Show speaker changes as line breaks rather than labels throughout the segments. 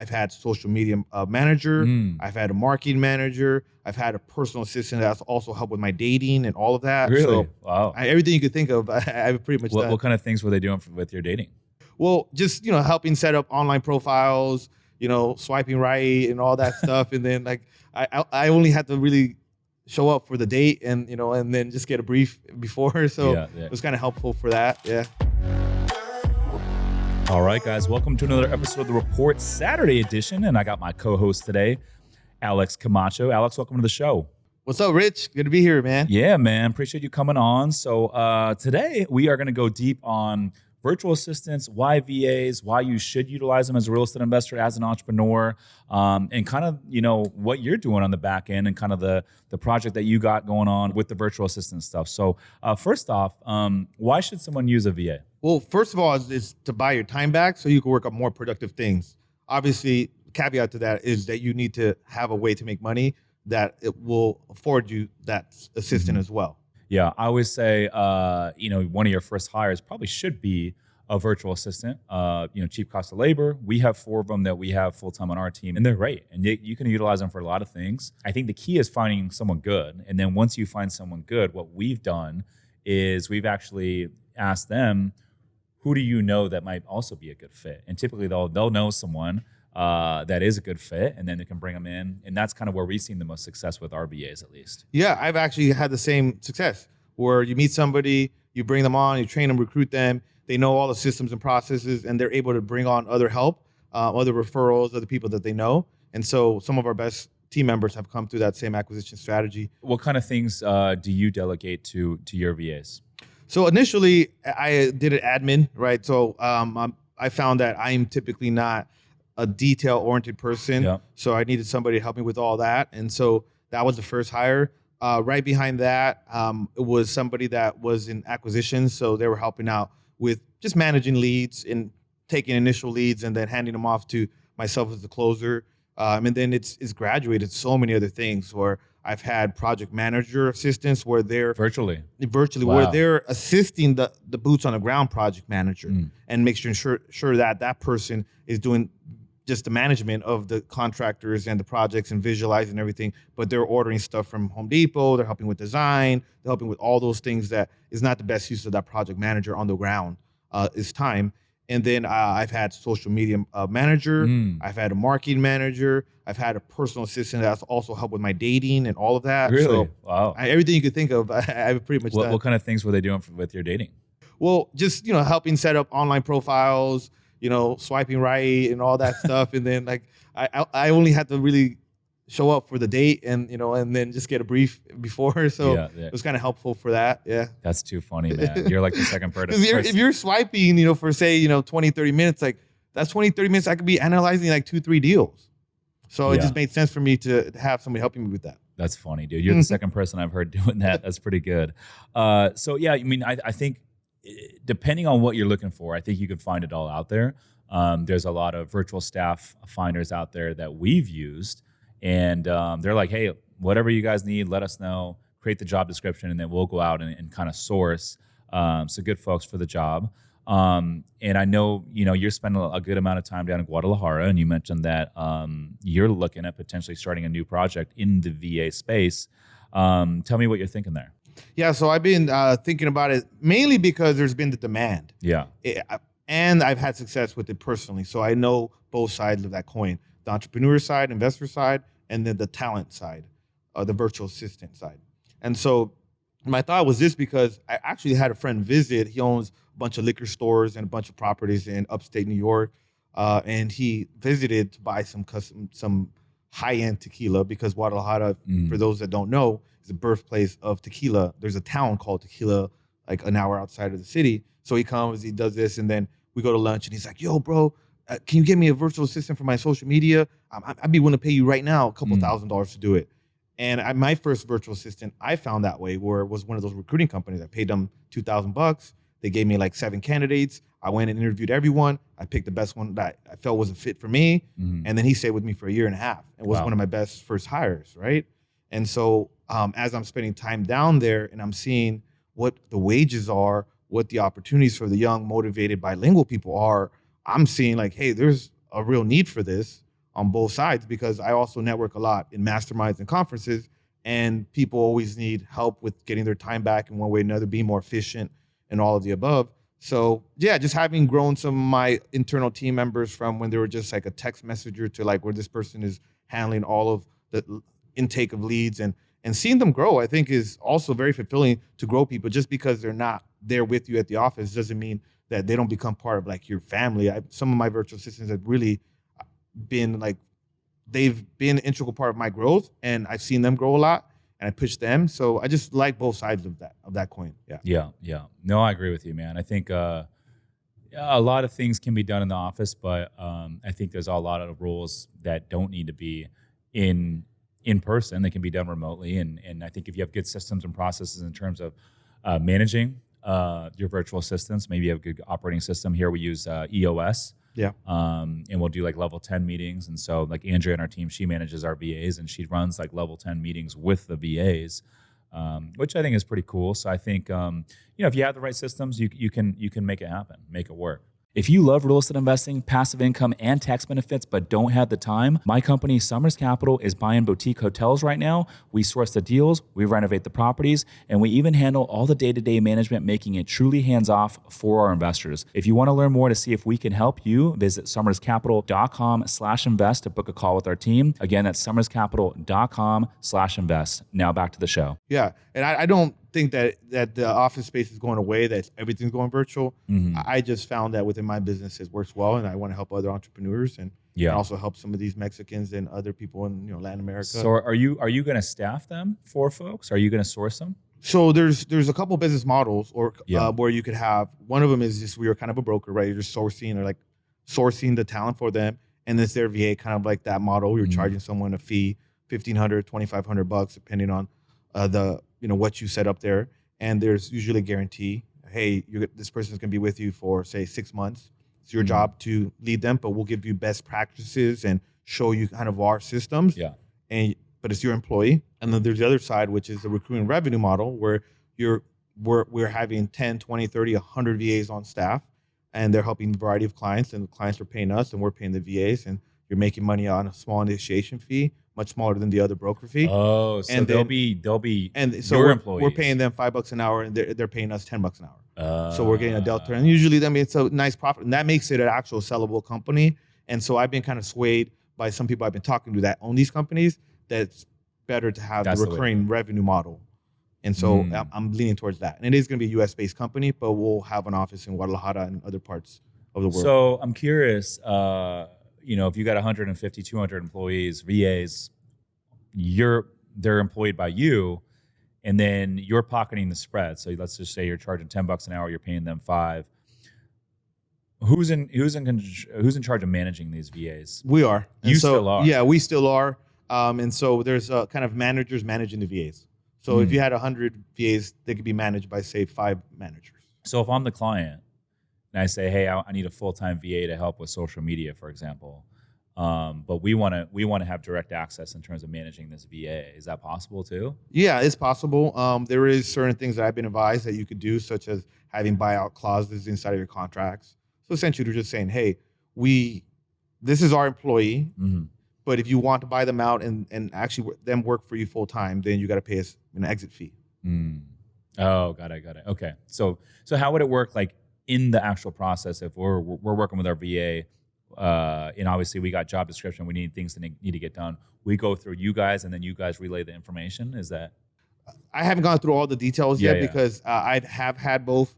I've had social media manager. I've had a marketing manager. I've had a personal assistant that's also helped with my dating and all of that.
Really?
So
Wow.
everything you could think of, I've pretty much done.
What kind of things were they doing with your dating?
Well, just, helping set up online profiles, swiping right and all that stuff. And then like, I only had to really show up for the date and, and then just get a brief before. So
Yeah.
it was kind of helpful for that. Yeah.
All right, guys, welcome to another episode of The Report Saturday edition. And I got my co-host today, Alex Camacho. Alex, welcome to the show.
What's up, Rich? Good to be here, man.
Yeah, man. Appreciate you coming on. So today we are going to go deep on virtual assistants, why VAs, why you should utilize them as a real estate investor, as an entrepreneur, and kind of, what you're doing on the back end and kind of the project that you got going on with the virtual assistant stuff. So first off, why should someone use a VA?
Well, first of all, is to buy your time back so you can work on more productive things. Obviously, caveat to that is that you need to have a way to make money that it will afford you that assistant as well.
Yeah, I always say, one of your first hires probably should be a virtual assistant. Cheap cost of labor. We have 4 of them that we have full time on our team, and they're great. And you can utilize them for a lot of things. I think the key is finding someone good. And then once you find someone good, what we've done is we've actually asked them, who do you know that might also be a good fit? And typically they'll know someone that is a good fit, and then they can bring them in. And that's kind of where we've seen the most success with our VAs, at least.
Yeah, I've actually had the same success where you meet somebody, you bring them on, you train them, recruit them. They know all the systems and processes, and they're able to bring on other help, other referrals, other people that they know. And so some of our best team members have come through that same acquisition strategy.
What kind of things do you delegate to your VAs?
So initially, I did an admin, right? So I found that I'm typically not a detail-oriented person.
Yeah.
So I needed somebody to help me with all that. And so that was the first hire. Right behind that, it was somebody that was in acquisitions. So they were helping out with just managing leads and taking initial leads and then handing them off to myself as the closer. And then it's graduated so many other things where I've had project manager assistants where they're
virtually
wow. Where they're assisting the boots on the ground project manager and making sure that person is doing just the management of the contractors and the projects and visualizing everything, but they're ordering stuff from Home Depot, they're helping with design, they're helping with all those things that is not the best use of that project manager on the ground is time. And then I've had social media manager, I've had a marketing manager, I've had a personal assistant that's also helped with my dating and all of that.
Really?
So
wow.
Everything you could think of, I've pretty much done.
What kind of things were they doing with your dating?
Well, just, helping set up online profiles, swiping right and all that stuff. And then like, I only had to really show up for the date and, and then just get a brief before. So it was kind of helpful for that. Yeah.
That's too funny, man. You're like the second person.
If you're swiping, for say, 20, 30 minutes, like that's 20, 30 minutes, I could be analyzing like 2-3 deals. So it just made sense for me to have somebody helping me with that.
That's funny, dude. You're the second person I've heard doing that. That's pretty good. So yeah, I think depending on what you're looking for, I think you can find it all out there. There's a lot of virtual staff finders out there that we've used, and they're like, hey, whatever you guys need, let us know, create the job description, and then we'll go out and kind of source some good folks for the job. And I know, you're spending a good amount of time down in Guadalajara, and you mentioned that you're looking at potentially starting a new project in the VA space. Tell me what you're thinking there.
Yeah, so I've been thinking about it mainly because there's been the demand.
Yeah.
And I've had success with it personally. So I know both sides of that coin, the entrepreneur side, investor side, and then the talent side, the virtual assistant side. And so my thought was this because I actually had a friend visit. He owns a bunch of liquor stores and a bunch of properties in upstate New York. And he visited to buy some high-end tequila because Guadalajara, for those that don't know, is the birthplace of tequila. There's a town called Tequila, like an hour outside of the city. So he comes, he does this, and then we go to lunch, and he's like, yo, bro, can you get me a virtual assistant for my social media? I'd be willing to pay you right now a couple $1,000s to do it. And my first virtual assistant, I found that way, where it was one of those recruiting companies. I paid them $2,000. They gave me like 7 candidates. I went and interviewed everyone. I picked the best one that I felt was a fit for me. And then he stayed with me for 1.5 years. It was one of my best first hires, right? And so as I'm spending time down there and I'm seeing what the wages are, what the opportunities for the young, motivated, bilingual people are, I'm seeing like, hey, there's a real need for this, on both sides because I also network a lot in masterminds and conferences, and people always need help with getting their time back in one way or another, being more efficient and all of the above. So yeah, just having grown some of my internal team members from when they were just like a text messenger to like where this person is handling all of the intake of leads and seeing them grow, I think is also very fulfilling to grow people. Just because they're not there with you at the office doesn't mean that they don't become part of like your family. Some of my virtual assistants have really been like, they've been an integral part of my growth, and I've seen them grow a lot, and I push them. So I just like both sides of that coin.
Yeah. No, I agree with you, man. I think yeah, a lot of things can be done in the office, but I think there's a lot of rules that don't need to be in person. They can be done remotely, and I think if you have good systems and processes in terms of managing your virtual assistants, maybe you have a good operating system. Here we use EOS.
Yeah.
And we'll do like level 10 meetings. And so like Andrea and our team, she manages our VAs and she runs like level 10 meetings with the VAs, which I think is pretty cool. So I think, if you have the right systems, you can make it happen, make it work. If you love real estate investing, passive income, and tax benefits, but don't have the time, my company, Summers Capital, is buying boutique hotels right now. We source the deals, we renovate the properties, and we even handle all the day-to-day management, making it truly hands-off for our investors. If you want to learn more to see if we can help you, visit summerscapital.com/invest to book a call with our team. Again, that's summerscapital.com/invest. Now back to the show.
Yeah, and I don't think that the office space is going away, that everything's going virtual. I just found that within my business it works well, and I want to help other entrepreneurs and also help some of these Mexicans and other people in Latin America.
So are you going to staff them for folks? Are you going to source them?
So there's a couple business models where you could have, one of them is just, we are kind of a broker, right? You're just sourcing the talent for them, and it's their VA, kind of like that model. You're charging someone a fee, $1,500, $2,500, depending on what you set up there. And there's usually a guarantee. Hey, this person's going to be with you for, say, 6 months. It's your job to lead them, but we'll give you best practices and show you kind of our systems.
Yeah.
But it's your employee. And then there's the other side, which is the recruiting revenue model, where we're having 10, 20, 30, 100 VAs on staff, and they're helping a variety of clients, and the clients are paying us, and we're paying the VAs, and you're making money on a small initiation fee, much smaller than the other broker fee.
Oh, so they'll be
and so
your employees.
We're paying them $5 an hour, and they're paying us $10 an hour. So we're getting a delta, and usually it's a nice profit, and that makes it an actual sellable company. And so I've been kind of swayed by some people I've been talking to that own these companies that it's better to have the recurring revenue model. And so I'm leaning towards that. And it is going to be a US-based company, but we'll have an office in Guadalajara and other parts of the world.
So I'm curious, if you got 150, 200 employees, VAs, they're employed by you, and then you're pocketing the spread. So let's just say you're charging $10 an hour, you're paying them $5. Who's in charge of managing these VAs?
We are.
You still are.
Yeah, we still are. And so there's kind of managers managing the VAs. So if you had 100 VAs, they could be managed by, say, 5 managers.
So if I'm the client and I say, hey, I need a full-time VA to help with social media, for example, but we want to have direct access in terms of managing this VA. Is that possible too? Yeah,
it's possible. There is certain things that I've been advised that you could do, such as having buyout clauses inside of your contracts. So essentially, they're just saying, hey, this is our employee, but if you want to buy them out and actually them work for you full time, then you got to pay us an exit fee.
Oh, got it. Okay. So how would it work, like in the actual process, if we're working with our VA, and obviously we got job description, we need things that need to get done. We go through you guys, and then you guys relay the information. Is that?
I haven't gone through all the details yet because I have had both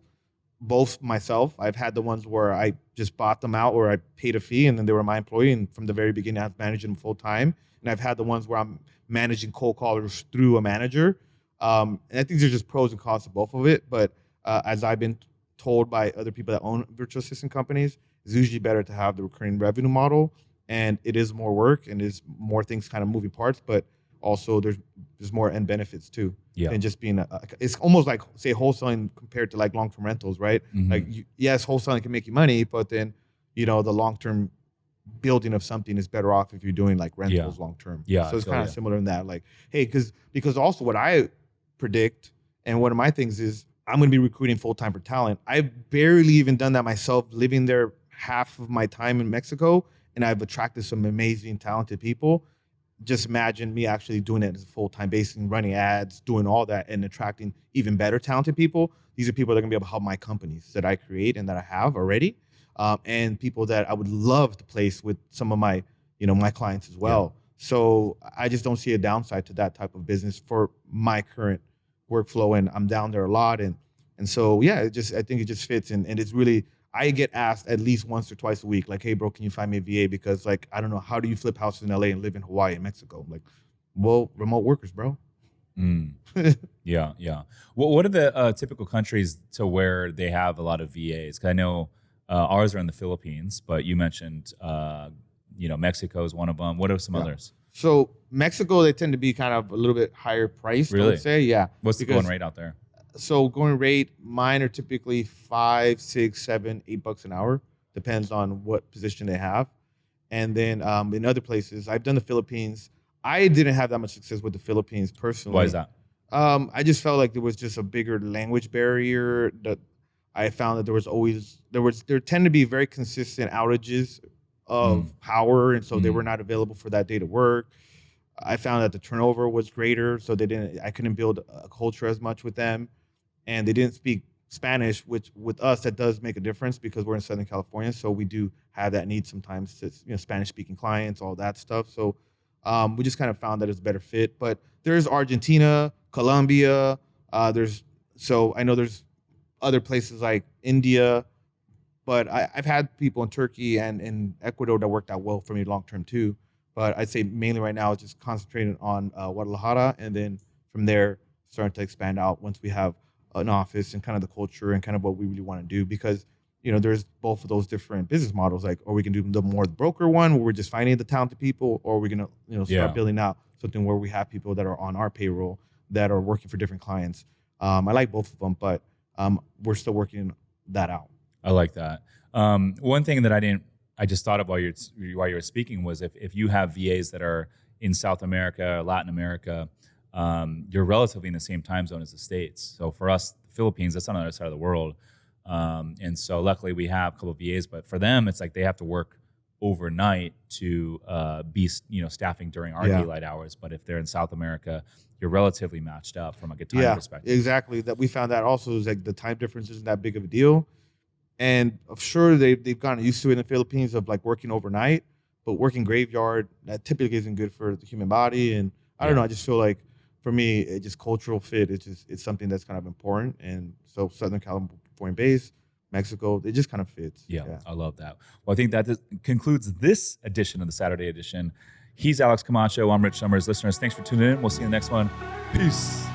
myself. I've had the ones where I just bought them out, or I paid a fee, and then they were my employee, and from the very beginning I've managed them full time. And I've had the ones where I'm managing cold callers through a manager. And I think there's just pros and cons to both of it. But as I've been told by other people that own virtual assistant companies, it's usually better to have the recurring revenue model, and it is more work and is more things, kind of moving parts, but also there's more end benefits too. Than just being it's almost like, say, wholesaling compared to like long-term rentals, right? Like yes, wholesaling can make you money, but then the long-term building of something is better off if you're doing like rentals long-term. So it's kind of similar in that, like, hey, because also what I predict, and one of my things is, I'm going to be recruiting full-time for talent. I've barely even done that myself, living there half of my time in Mexico, and I've attracted some amazing, talented people. Just imagine me actually doing it as a full-time basis and running ads, doing all that and attracting even better talented people. These are people that are gonna be able to help my companies that I create and that I have already. And people that I would love to place with some of my, my clients as well. So I just don't see a downside to that type of business for my current workflow. And I'm down there a lot. And so, yeah, I think it just fits. And it's really, I get asked at least once or twice a week, like, hey, bro, can you find me a VA? Because, like, I don't know, how do you flip houses in LA and live in Hawaii and Mexico? I'm like, well, remote workers, bro.
Mm. Yeah. What are the typical countries to where they have a lot of VAs? 'Cause I know ours are in the Philippines, but you mentioned, Mexico is one of them. What are some others?
So Mexico, they tend to be kind of a little bit higher priced, I
Really?
would say. Yeah.
What's the going rate out there?
So going rate, mine are typically 5, 6, 7, $8 an hour. Depends on what position they have. And then in other places, I've done the Philippines. I didn't have that much success with the Philippines personally.
Why is that?
I just felt like there was just a bigger language barrier. That I found that there tend to be very consistent outages of power, and so they were not available for that day to work. I found that the turnover was greater, so I couldn't build a culture as much with them, and they didn't speak Spanish, which with us that does make a difference because we're in Southern California, so we do have that need sometimes to Spanish speaking clients, all that stuff. So we just kind of found that it's a better fit. But there's Argentina, Colombia. I know there's other places like India, but I've had people in Turkey and in Ecuador that worked out well for me long term too. But I'd say mainly right now it's just concentrated on Guadalajara, and then from there starting to expand out once we have an office and kind of the culture and kind of what we really want to do. Because there's both of those different business models. Like, or we can do the more broker one where we're just finding the talented people, or we're gonna start building out something where we have people that are on our payroll that are working for different clients. I like both of them, but we're still working that out.
I like that. One thing that I just thought of while you were speaking was if you have VAs that are in South America, Latin America, you're relatively in the same time zone as the States. So for us, the Philippines, that's on the other side of the world. And so luckily we have a couple of VAs, but for them, it's like they have to work overnight to be staffing during our daylight hours. But if they're in South America, you're relatively matched up from like a time perspective.
Exactly. That we found that also is like the time difference isn't that big of a deal. And I'm sure they've gotten used to it in the Philippines of like working overnight, but working graveyard, that typically isn't good for the human body. And I don't know, I just feel like for me, it just cultural fit, it's something that's kind of important. And so Southern California based, Mexico, it just kind of fits.
Yeah, I love that. Well, I think that concludes this edition of the Saturday edition. He's Alex Camacho. I'm Rich Summers. Listeners, thanks for tuning in. We'll see you in the next one. Peace.